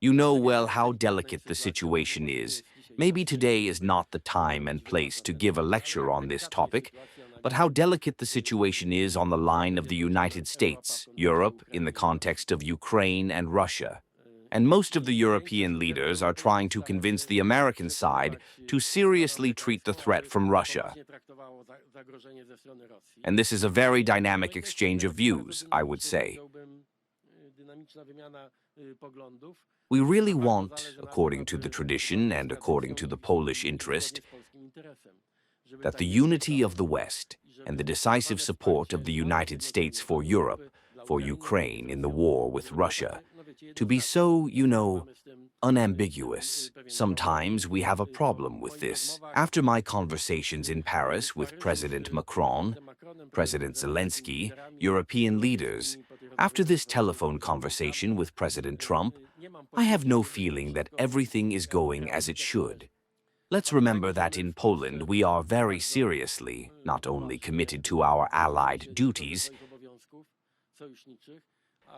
You know well how delicate the situation is. Maybe today is not the time and place to give a lecture on this topic, but how delicate the situation is on the line of the United States, Europe, in the context of Ukraine and Russia. And most of the European leaders are trying to convince the American side to seriously treat the threat from Russia. And this is a very dynamic exchange of views, I would say. We really want, according to the tradition and according to the Polish interest, that the unity of the West and the decisive support of the United States for Europe, for Ukraine in the war with Russia, to be so, unambiguous. Sometimes we have a problem with this. After my conversations in Paris with President Macron, President Zelensky, European leaders, after this telephone conversation with President Trump, I have no feeling that everything is going as it should. Let's remember that in Poland we are very seriously not only committed to our allied duties,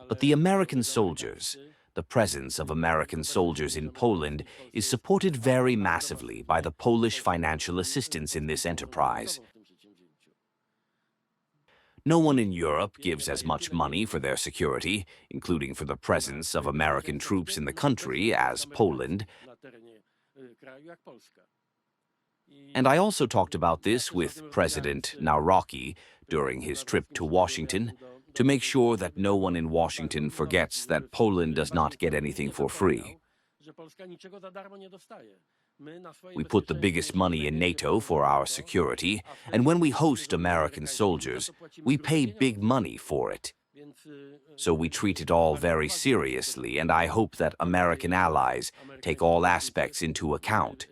but the American soldiers, the presence of American soldiers in Poland is supported very massively by the Polish financial assistance in this enterprise. No one in Europe gives as much money for their security, including for the presence of American troops in the country, as Poland. And I also talked about this with President Nawrocki during his trip to Washington, to make sure that no one in Washington forgets that Poland does not get anything for free. We put the biggest money in NATO for our security, and when we host American soldiers, we pay big money for it. So we treat it all very seriously, and I hope that American allies take all aspects into account.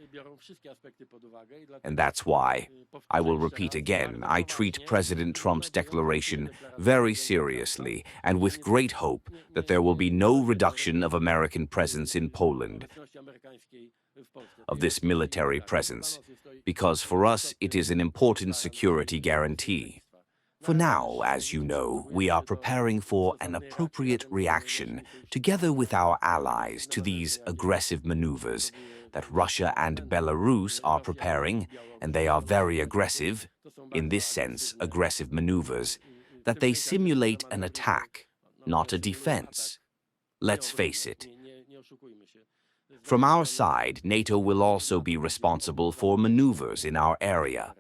And that's why, I will repeat again, I treat President Trump's declaration very seriously and with great hope that there will be no reduction of American presence in Poland, of this military presence, because for us it is an important security guarantee. For now, as you know, we are preparing for an appropriate reaction, together with our allies, to these aggressive maneuvers that Russia and Belarus are preparing, and they are very aggressive, in this sense, aggressive maneuvers, that they simulate an attack, not a defense. Let's face it. From our side, NATO will also be responsible for maneuvers in our area.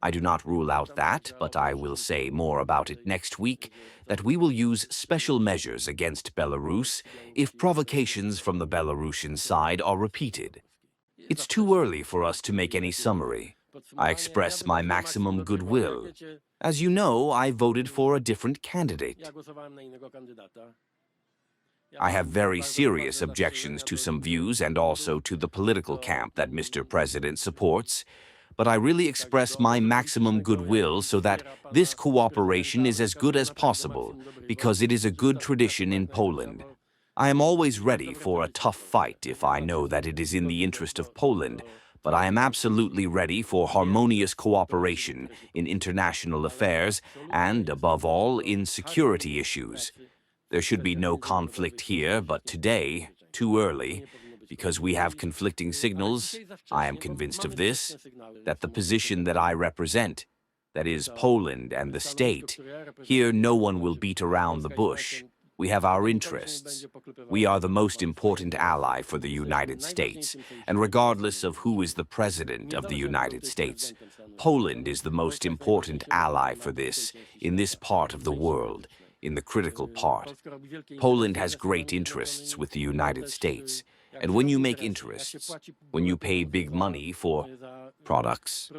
I do not rule out that, but I will say more about it next week, that we will use special measures against Belarus if provocations from the Belarusian side are repeated. It's too early for us to make any summary. I express my maximum goodwill. As you know, I voted for a different candidate. I have very serious objections to some views and also to the political camp that Mr. President supports, but I really express my maximum goodwill so that this cooperation is as good as possible, because it is a good tradition in Poland. I am always ready for a tough fight if I know that it is in the interest of Poland, but I am absolutely ready for harmonious cooperation in international affairs and, above all, in security issues. There should be no conflict here, but today, too early, because we have conflicting signals, I am convinced of this, that the position that I represent, that is Poland and the state, here no one will beat around the bush. We have our interests. We are the most important ally for the United States, and regardless of who is the president of the United States, Poland is the most important ally for this, in this part of the world, in the critical part. Poland has great interests with the United States. And when you make interests, when you pay big money for products,